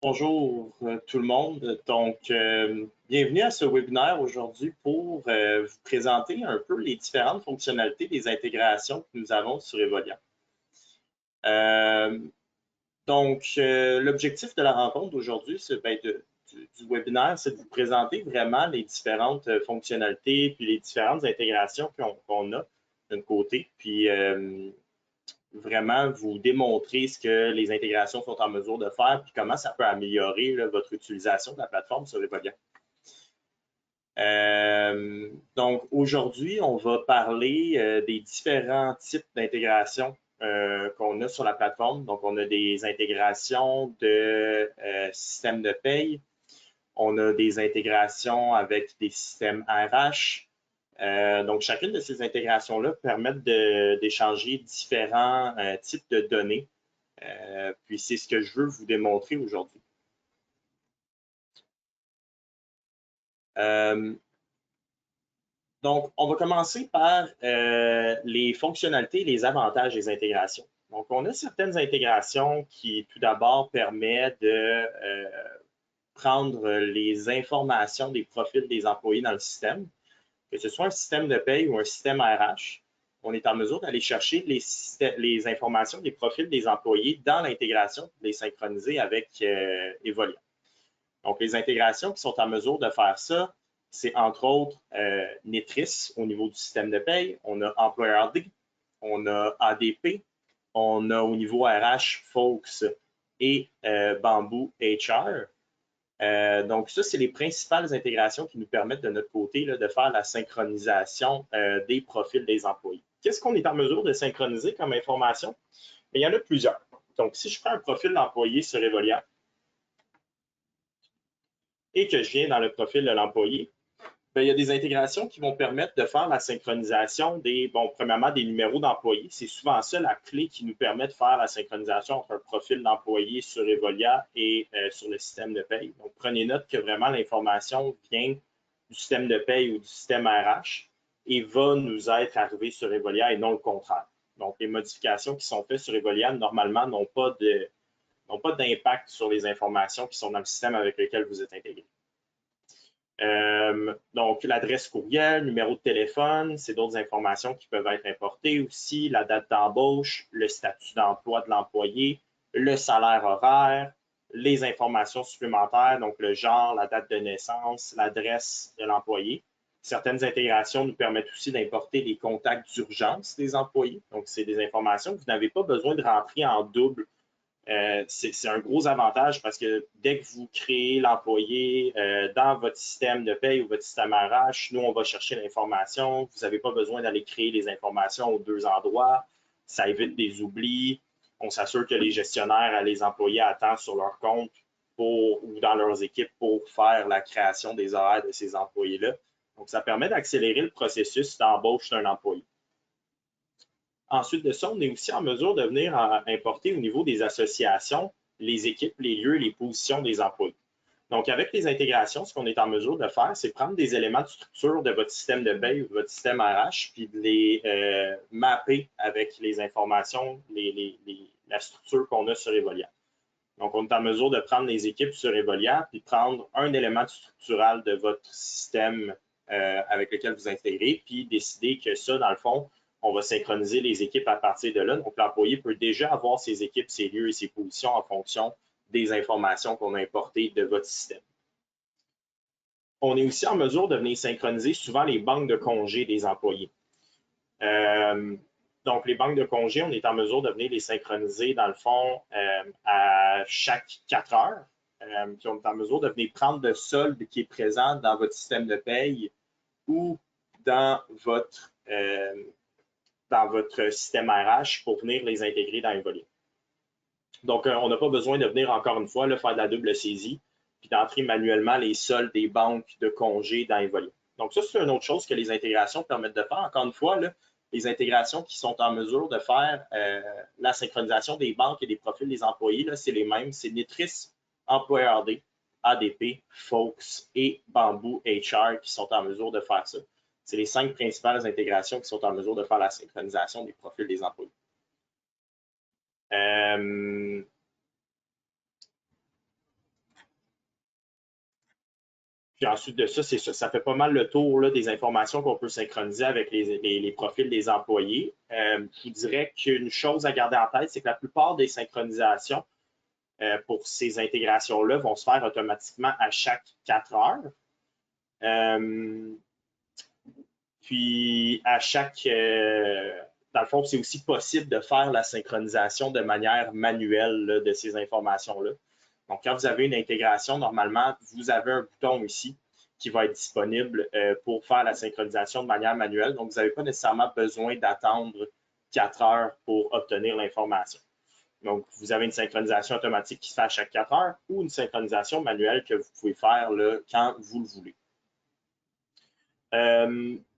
Bonjour tout le monde. Bienvenue à ce webinaire aujourd'hui pour vous présenter un peu les différentes fonctionnalités des intégrations que nous avons sur Evolia. L'objectif de la rencontre d'aujourd'hui, du webinaire, c'est de vous présenter vraiment les différentes fonctionnalités puis les différentes intégrations qu'on a d'un côté, puis vraiment vous démontrer ce que les intégrations sont en mesure de faire puis comment ça peut améliorer votre utilisation de la plateforme sur Evolia. Donc, aujourd'hui, on va parler des différents types d'intégration qu'on a sur la plateforme. Donc, on a des intégrations de systèmes de paye. On a des intégrations avec des systèmes RH. Donc, chacune de ces intégrations-là permettent d'échanger différents types de données. Puis, c'est ce que je veux vous démontrer aujourd'hui. Donc, on va commencer par les fonctionnalités et les avantages des intégrations. Donc, on a certaines intégrations qui, tout d'abord, permettent de prendre les informations des profils des employés dans le système. Que ce soit un système de paye ou un système RH, on est en mesure d'aller chercher les informations des profils des employés dans l'intégration, de les synchroniser avec Evolia. Donc, les intégrations qui sont en mesure de faire ça, c'est entre autres Netris au niveau du système de paye, on a EmployerD, on a ADP, on a au niveau RH, Folks et Bamboo HR. Donc, ça, c'est les principales intégrations qui nous permettent de notre côté là, de faire la synchronisation des profils des employés. Qu'est-ce qu'on est en mesure de synchroniser comme information? Bien, il y en a plusieurs. Donc, si je prends un profil d'employé sur Evolia et que je viens dans le profil de l'employé, il y a des intégrations qui vont permettre de faire la synchronisation premièrement, des numéros d'employés. C'est souvent ça la clé qui nous permet de faire la synchronisation entre un profil d'employé sur Evolia et sur le système de paye. Donc, prenez note que vraiment l'information vient du système de paye ou du système RH et va nous être arrivée sur Evolia et non le contraire. Donc, les modifications qui sont faites sur Evolia, normalement, n'ont pas d'impact sur les informations qui sont dans le système avec lequel vous êtes intégré. Donc, l'adresse courriel, numéro de téléphone, c'est d'autres informations qui peuvent être importées aussi, la date d'embauche, le statut d'emploi de l'employé, le salaire horaire, les informations supplémentaires, donc le genre, la date de naissance, l'adresse de l'employé. Certaines intégrations nous permettent aussi d'importer les contacts d'urgence des employés. Donc, c'est des informations que vous n'avez pas besoin de rentrer en double. C'est un gros avantage parce que dès que vous créez l'employé dans votre système de paye ou votre système RH, nous, on va chercher l'information. Vous n'avez pas besoin d'aller créer les informations aux deux endroits. Ça évite des oublis. On s'assure que les gestionnaires et les employés attendent sur leur compte ou dans leurs équipes pour faire la création des horaires de ces employés-là. Donc, ça permet d'accélérer le processus d'embauche d'un employé. Ensuite de ça, on est aussi en mesure de venir importer au niveau des associations, les équipes, les lieux, les positions des employés. Donc, avec les intégrations, ce qu'on est en mesure de faire, c'est prendre des éléments de structure de votre système de paye ou de votre système RH, puis de les mapper avec les informations, la structure qu'on a sur Evolia. Donc, on est en mesure de prendre les équipes sur Evolia, puis prendre un élément structural de votre système avec lequel vous intégrez, puis décider que ça, dans le fond, on va synchroniser les équipes à partir de là. Donc, l'employé peut déjà avoir ses équipes, ses lieux et ses positions en fonction des informations qu'on a importées de votre système. On est aussi en mesure de venir synchroniser souvent les banques de congés des employés. Donc, les banques de congés, on est en mesure de venir les synchroniser, dans le fond, à chaque 4 heures. Puis on est en mesure de venir prendre le solde qui est présent dans votre système de paye ou dans votre système RH pour venir les intégrer dans Evolia. Donc, on n'a pas besoin de venir encore une fois faire de la double saisie puis d'entrer manuellement les soldes des banques de congés dans Evolia. Donc, ça, c'est une autre chose que les intégrations permettent de faire. Encore une fois, là, les intégrations qui sont en mesure de faire la synchronisation des banques et des profils des employés, c'est les mêmes. C'est Netris, EmployerD, ADP, Folks et Bamboo HR qui sont en mesure de faire ça. C'est les 5 principales intégrations qui sont en mesure de faire la synchronisation des profils des employés. Puis ensuite de ça, c'est ça. Ça fait pas mal le tour là, des informations qu'on peut synchroniser avec les profils des employés. Je vous dirais qu'une chose à garder en tête, c'est que la plupart des synchronisations pour ces intégrations-là vont se faire automatiquement à chaque 4 heures. Puis à chaque, dans le fond, c'est aussi possible de faire la synchronisation de manière manuelle là, de ces informations-là. Donc, quand vous avez une intégration, normalement, vous avez un bouton ici qui va être disponible pour faire la synchronisation de manière manuelle. Donc, vous n'avez pas nécessairement besoin d'attendre 4 heures pour obtenir l'information. Donc, vous avez une synchronisation automatique qui se fait à chaque 4 heures ou une synchronisation manuelle que vous pouvez faire là, quand vous le voulez.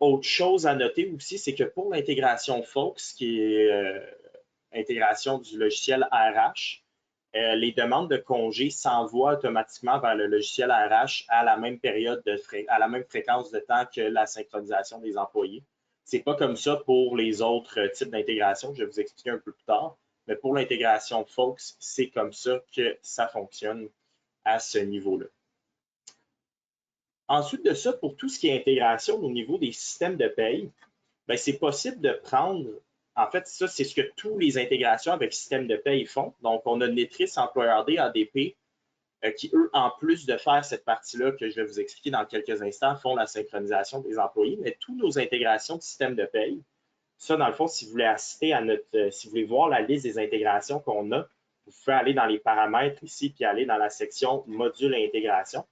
Autre chose à noter aussi, c'est que pour l'intégration Folks, qui est intégration du logiciel RH, les demandes de congés s'envoient automatiquement vers le logiciel RH à la même période à la même fréquence de temps que la synchronisation des employés. C'est pas comme ça pour les autres types d'intégration, je vais vous expliquer un peu plus tard, mais pour l'intégration Folks, c'est comme ça que ça fonctionne à ce niveau-là. Ensuite de ça, pour tout ce qui est intégration au niveau des systèmes de paye, ben, c'est possible de prendre, en fait, ça, c'est ce que toutes les intégrations avec système de paye font. Donc, on a Netris, Employeur D, ADP, qui, eux, en plus de faire cette partie-là que je vais vous expliquer dans quelques instants, font la synchronisation des employés. Mais toutes nos intégrations de système de paye, ça, dans le fond, si vous voulez assister à notre, si vous voulez voir la liste des intégrations qu'on a, vous pouvez aller dans les paramètres ici, puis aller dans la section module et intégration.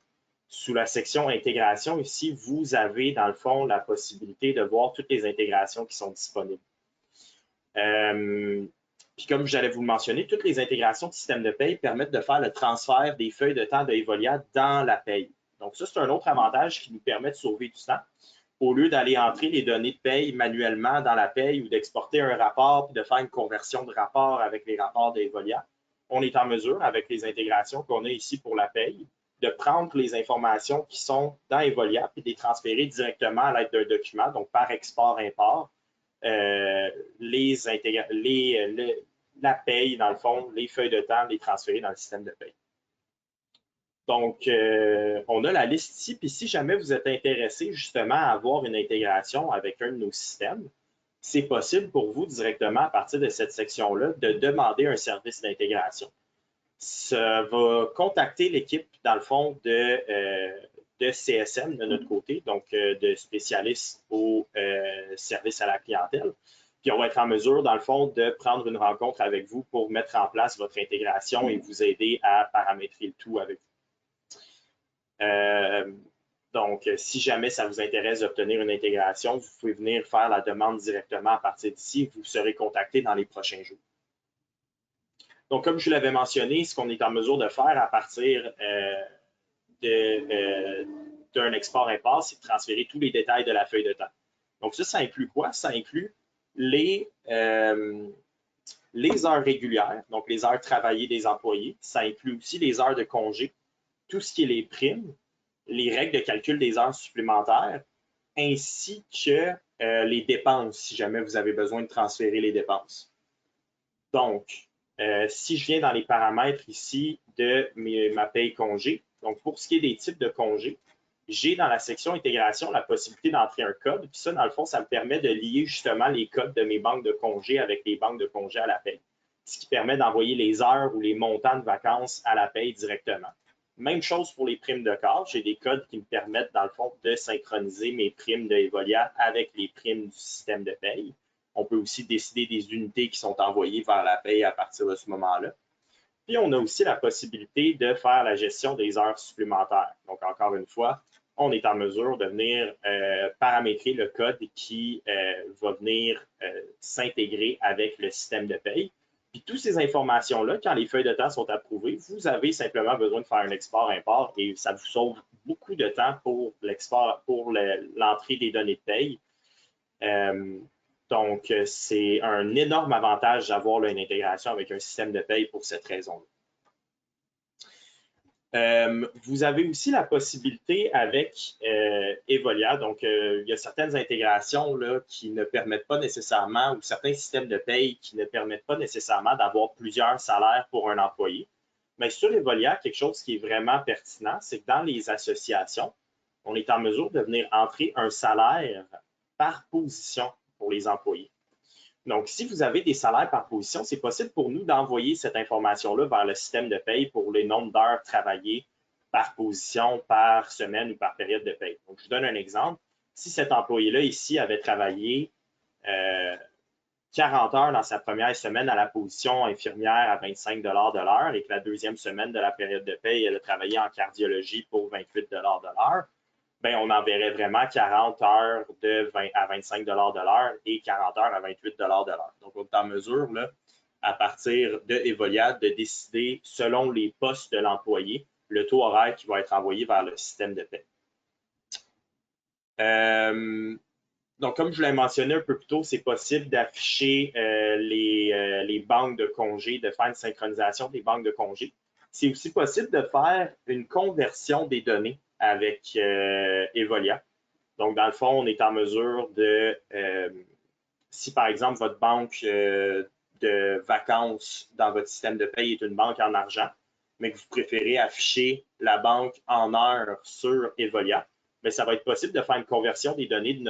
Sous la section intégration, ici, vous avez, dans le fond, la possibilité de voir toutes les intégrations qui sont disponibles. Puis comme j'allais vous le mentionner, toutes les intégrations de système de paye permettent de faire le transfert des feuilles de temps de Evolia dans la paye. Donc ça, c'est un autre avantage qui nous permet de sauver du temps. Au lieu d'aller entrer les données de paye manuellement dans la paye ou d'exporter un rapport puis de faire une conversion de rapport avec les rapports d'Evolia, on est en mesure, avec les intégrations qu'on a ici pour la paye, de prendre les informations qui sont dans Evolia et de les transférer directement à l'aide d'un document, donc par export-import, la paye, dans le fond, les feuilles de temps, les transférer dans le système de paye. Donc, on a la liste ici, puis si jamais vous êtes intéressé justement à avoir une intégration avec un de nos systèmes, c'est possible pour vous directement à partir de cette section-là de demander un service d'intégration. Ça va contacter l'équipe, dans le fond, de CSM de notre côté, donc de spécialistes au service à la clientèle. Puis on va être en mesure, dans le fond, de prendre une rencontre avec vous pour mettre en place votre intégration et vous aider à paramétrer le tout avec vous. Donc, si jamais ça vous intéresse d'obtenir une intégration, vous pouvez venir faire la demande directement à partir d'ici et vous serez contacté dans les prochains jours. Donc, comme je l'avais mentionné, ce qu'on est en mesure de faire à partir d'un export-import, c'est de transférer tous les détails de la feuille de temps. Donc, ça inclut quoi? Ça inclut les heures régulières, donc les heures travaillées des employés. Ça inclut aussi les heures de congé, tout ce qui est les primes, les règles de calcul des heures supplémentaires, ainsi que les dépenses, si jamais vous avez besoin de transférer les dépenses. Donc, si je viens dans les paramètres ici de ma paye congé, donc pour ce qui est des types de congés, j'ai dans la section intégration la possibilité d'entrer un code. Puis ça, dans le fond, ça me permet de lier justement les codes de mes banques de congés avec les banques de congés à la paye, ce qui permet d'envoyer les heures ou les montants de vacances à la paye directement. Même chose pour les primes de corps. J'ai des codes qui me permettent, dans le fond, de synchroniser mes primes de Evolia avec les primes du système de paye. On peut aussi décider des unités qui sont envoyées vers la paye à partir de ce moment-là. Puis, on a aussi la possibilité de faire la gestion des heures supplémentaires. Donc, encore une fois, on est en mesure de venir paramétrer le code qui va venir s'intégrer avec le système de paye. Puis, toutes ces informations-là, quand les feuilles de temps sont approuvées, vous avez simplement besoin de faire un export-import et ça vous sauve beaucoup de temps pour l'export, pour l'entrée des données de paye. Donc, c'est un énorme avantage d'avoir une intégration avec un système de paye pour cette raison-là. Vous avez aussi la possibilité avec Evolia, donc il y a certaines intégrations là, qui ne permettent pas nécessairement, ou certains systèmes de paye qui ne permettent pas nécessairement d'avoir plusieurs salaires pour un employé. Mais sur Evolia, quelque chose qui est vraiment pertinent, c'est que dans les associations, on est en mesure de venir entrer un salaire par position pour les employés. Donc, si vous avez des salaires par position, c'est possible pour nous d'envoyer cette information-là vers le système de paye pour les nombres d'heures travaillées par position, par semaine ou par période de paye. Donc, je vous donne un exemple. Si cet employé-là ici avait travaillé 40 heures dans sa première semaine à la position infirmière à 25 de l'heure et que la deuxième semaine de la période de paye, elle a travaillé en cardiologie pour 28 de l'heure, ben, on enverrait vraiment 40 heures de 20 à 25 de l'heure et 40 heures à 28 de l'heure. Donc, on est en mesure, là, à partir de Evolia, de décider, selon les postes de l'employé, le taux horaire qui va être envoyé vers le système de paie. Donc, comme je l'ai mentionné un peu plus tôt, c'est possible d'afficher les banques de congés, de faire une synchronisation des banques de congés. C'est aussi possible de faire une conversion des données avec Evolia. Donc, dans le fond, on est en mesure de, si par exemple votre banque de vacances dans votre système de paye est une banque en argent, mais que vous préférez afficher la banque en heures sur Evolia, mais ça va être possible de faire une conversion des données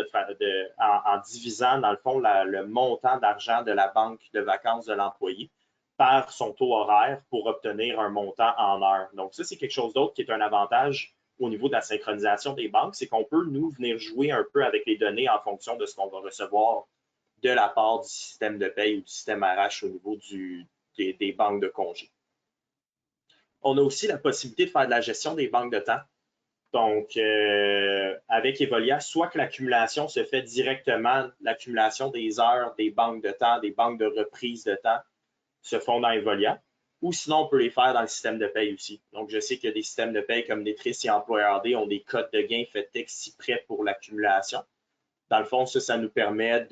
en divisant, dans le fond, le montant d'argent de la banque de vacances de l'employé par son taux horaire pour obtenir un montant en heures. Donc, ça, c'est quelque chose d'autre qui est un avantage au niveau de la synchronisation des banques, c'est qu'on peut, nous, venir jouer un peu avec les données en fonction de ce qu'on va recevoir de la part du système de paye ou du système RH au niveau des banques de congés. On a aussi la possibilité de faire de la gestion des banques de temps. Donc, avec Evolia, soit que l'accumulation se fait directement, l'accumulation des heures, des banques de temps, des banques de reprise de temps se font dans Evolia, ou sinon, on peut les faire dans le système de paye aussi. Donc, je sais qu'il y a des systèmes de paye comme Netris et Employeur D ont des codes de gain faits exprès pour l'accumulation. Dans le fond, ça nous permet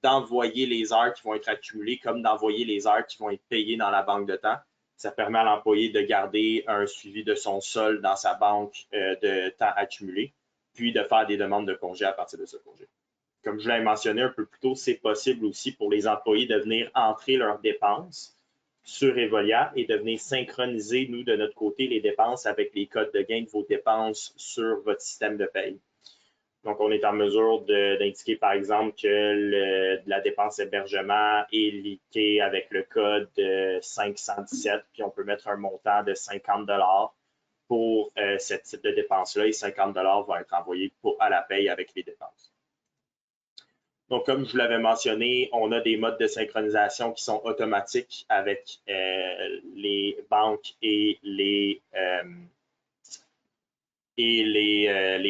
d'envoyer les heures qui vont être accumulées comme d'envoyer les heures qui vont être payées dans la banque de temps. Ça permet à l'employé de garder un suivi de son solde dans sa banque de temps accumulé, puis de faire des demandes de congé à partir de ce congé. Comme je l'ai mentionné un peu plus tôt, c'est possible aussi pour les employés de venir entrer leurs dépenses sur Evolia et de venir synchroniser, nous, de notre côté, les dépenses avec les codes de gain de vos dépenses sur votre système de paye. Donc, on est en mesure d'indiquer, par exemple, que la dépense hébergement est liquée avec le code 517, puis on peut mettre un montant de 50 pour ce type de dépense-là, et 50 vont être envoyés à la paye avec les dépenses. Donc, comme je vous l'avais mentionné, on a des modes de synchronisation qui sont automatiques avec les banques et les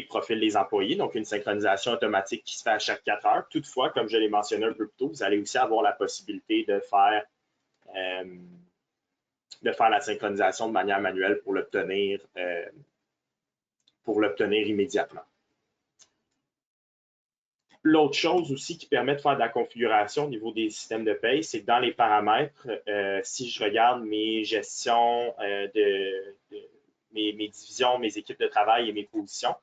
profils des employés, donc une synchronisation automatique qui se fait à chaque 4 heures. Toutefois, comme je l'ai mentionné un peu plus tôt, vous allez aussi avoir la possibilité de faire la synchronisation de manière manuelle pour l'obtenir immédiatement. L'autre chose aussi qui permet de faire de la configuration au niveau des systèmes de paye, c'est que dans les paramètres, si je regarde mes gestions mes divisions, mes équipes de travail et mes positions,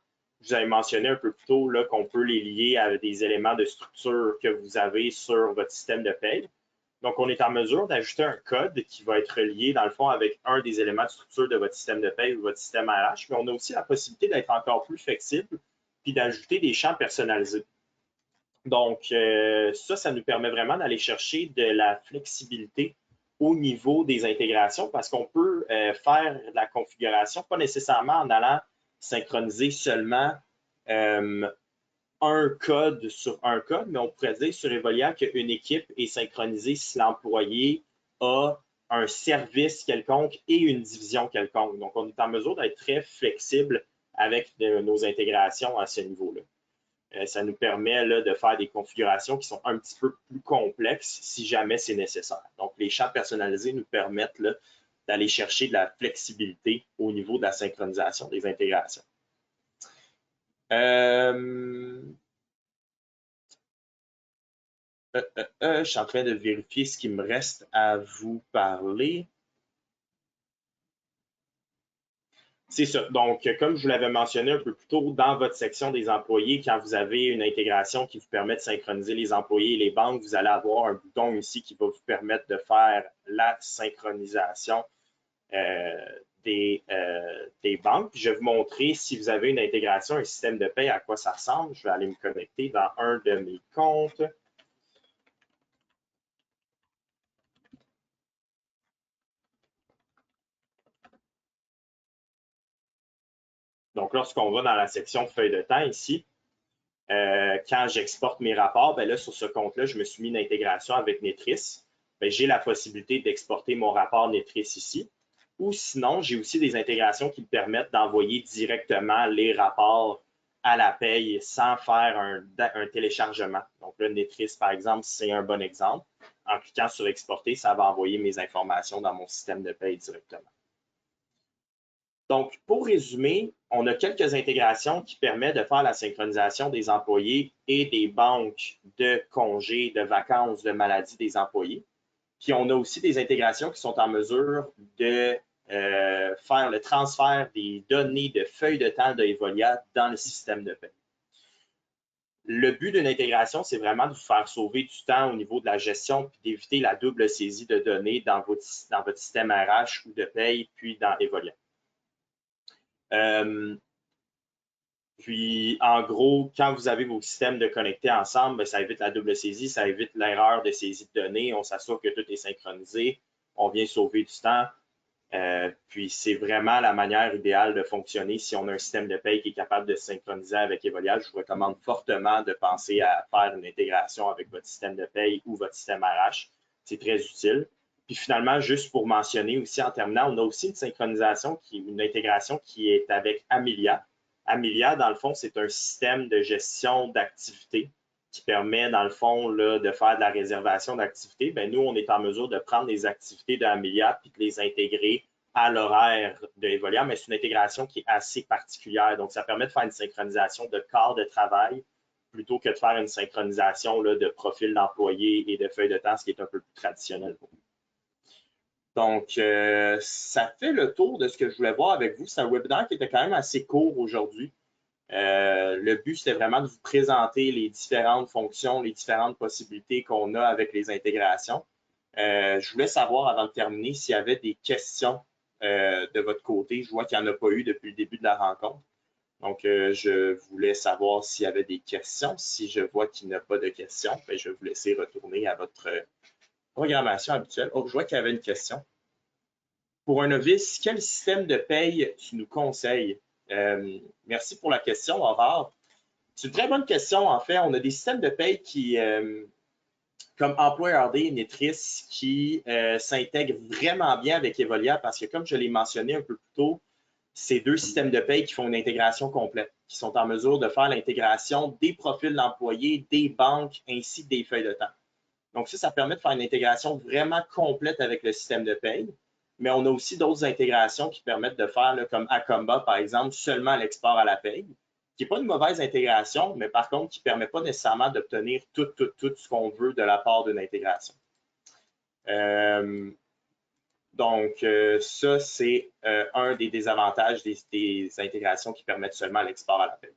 je vous avais mentionné un peu plus tôt qu'on peut les lier à des éléments de structure que vous avez sur votre système de paye. Donc, on est en mesure d'ajouter un code qui va être lié, dans le fond, avec un des éléments de structure de votre système de paye ou votre système RH, mais on a aussi la possibilité d'être encore plus flexible puis d'ajouter des champs personnalisés. Donc, ça nous permet vraiment d'aller chercher de la flexibilité au niveau des intégrations parce qu'on peut faire de la configuration, pas nécessairement en allant synchroniser seulement un code sur un code, mais on pourrait dire sur Evolia qu'une équipe est synchronisée si l'employé a un service quelconque et une division quelconque. Donc, on est en mesure d'être très flexible avec nos intégrations à ce niveau-là. Ça nous permet là, de faire des configurations qui sont un petit peu plus complexes si jamais c'est nécessaire. Donc, les champs personnalisés nous permettent d'aller chercher de la flexibilité au niveau de la synchronisation des intégrations. Je suis en train de vérifier ce qui me reste à vous parler. C'est ça. Donc, comme je vous l'avais mentionné un peu plus tôt, dans votre section des employés, quand vous avez une intégration qui vous permet de synchroniser les employés et les banques, vous allez avoir un bouton ici qui va vous permettre de faire la synchronisation des banques. Je vais vous montrer si vous avez une intégration, un système de paie, à quoi ça ressemble. Je vais aller me connecter dans un de mes comptes. Donc, lorsqu'on va dans la section feuille de temps ici, quand j'exporte mes rapports, bien là, sur ce compte-là, je me suis mis une intégration avec Netris. J'ai la possibilité d'exporter mon rapport Netris ici. Ou sinon, j'ai aussi des intégrations qui me permettent d'envoyer directement les rapports à la paye sans faire un téléchargement. Donc là, Netris, par exemple, c'est un bon exemple. En cliquant sur Exporter, ça va envoyer mes informations dans mon système de paye directement. Donc, pour résumer, on a quelques intégrations qui permettent de faire la synchronisation des employés et des banques de congés, de vacances, de maladies des employés. Puis, on a aussi des intégrations qui sont en mesure de faire le transfert des données de feuilles de temps de Evolia dans le système de paie. Le but d'une intégration, c'est vraiment de vous faire sauver du temps au niveau de la gestion puis d'éviter la double saisie de données dans votre système RH ou de paie, puis dans Evolia. Puis, en gros, quand vous avez vos systèmes de connectés ensemble, bien, ça évite la double saisie, ça évite l'erreur de saisie de données, on s'assure que tout est synchronisé, on vient sauver du temps. Puis, c'est vraiment la manière idéale de fonctionner si on a un système de paie qui est capable de se synchroniser avec Evolia. Je vous recommande fortement de penser à faire une intégration avec votre système de paie ou votre système RH. C'est très utile. Puis finalement, juste pour mentionner aussi en terminant, on a aussi une synchronisation, une intégration qui est avec Amelia. Amelia, dans le fond, c'est un système de gestion d'activités qui permet, dans le fond, là, de faire de la réservation d'activités. Bien, nous, on est en mesure de prendre les activités d'Amelia et de les intégrer à l'horaire de Evolia, mais c'est une intégration qui est assez particulière. Donc, ça permet de faire une synchronisation de corps de travail plutôt que de faire une synchronisation là, de profil d'employé et de feuilles de temps, ce qui est un peu plus traditionnel pour nous. Donc, ça fait le tour de ce que je voulais voir avec vous. C'est un webinaire qui était quand même assez court aujourd'hui. Le but, c'était vraiment de vous présenter les différentes fonctions, les différentes possibilités qu'on a avec les intégrations. Je voulais savoir, avant de terminer, s'il y avait des questions de votre côté. Je vois qu'il n'y en a pas eu depuis le début de la rencontre. Donc, je voulais savoir s'il y avait des questions. Si je vois qu'il n'y a pas de questions, bien, je vais vous laisser retourner à votre programmation habituelle. Oh, je vois qu'il y avait une question. Pour un novice, quel système de paye tu nous conseilles? Merci pour la question, Aurore. C'est une très bonne question, en fait. On a des systèmes de paye qui, comme EmployRD et Netris, qui s'intègrent vraiment bien avec Evolia parce que, comme je l'ai mentionné un peu plus tôt, c'est deux systèmes de paye qui font une intégration complète, qui sont en mesure de faire l'intégration des profils d'employés, des banques, ainsi que des feuilles de temps. Donc, ça permet de faire une intégration vraiment complète avec le système de paye. Mais on a aussi d'autres intégrations qui permettent de faire, là, comme Acomba, par exemple, seulement l'export à la paye, qui n'est pas une mauvaise intégration, mais par contre, qui ne permet pas nécessairement d'obtenir tout ce qu'on veut de la part d'une intégration. Donc, ça, c'est un des désavantages des intégrations qui permettent seulement l'export à la paye.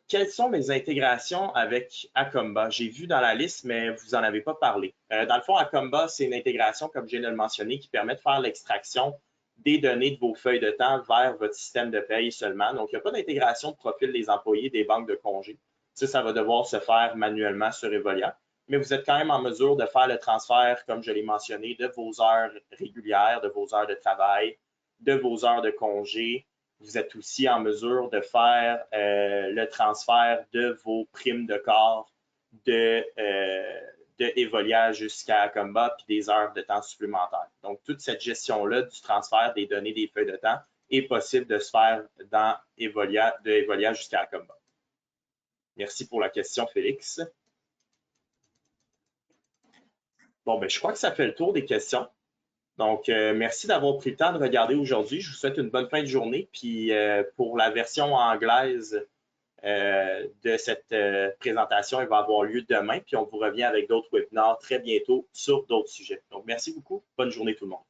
Quelles sont mes intégrations avec Acomba? J'ai vu dans la liste, mais vous n'en avez pas parlé. Dans le fond, Acomba, c'est une intégration, comme je viens de le mentionner, qui permet de faire l'extraction des données de vos feuilles de temps vers votre système de paye seulement. Donc, il n'y a pas d'intégration de profil des employés des banques de congés. Ça va devoir se faire manuellement sur Evolia. Mais vous êtes quand même en mesure de faire le transfert, comme je l'ai mentionné, de vos heures régulières, de vos heures de travail, de vos heures de congé. Vous êtes aussi en mesure de faire le transfert de vos primes de corps de Evolia jusqu'à Acomba puis des heures de temps supplémentaires. Donc, toute cette gestion-là du transfert des données des feuilles de temps est possible de se faire dans Evolia, de Evolia jusqu'à Acomba. Merci pour la question, Félix. Bon, ben, je crois que ça fait le tour des questions. Donc, merci d'avoir pris le temps de regarder aujourd'hui. Je vous souhaite une bonne fin de journée. Puis, pour la version anglaise de cette présentation, elle va avoir lieu demain. Puis, on vous revient avec d'autres webinaires très bientôt sur d'autres sujets. Donc, merci beaucoup. Bonne journée tout le monde.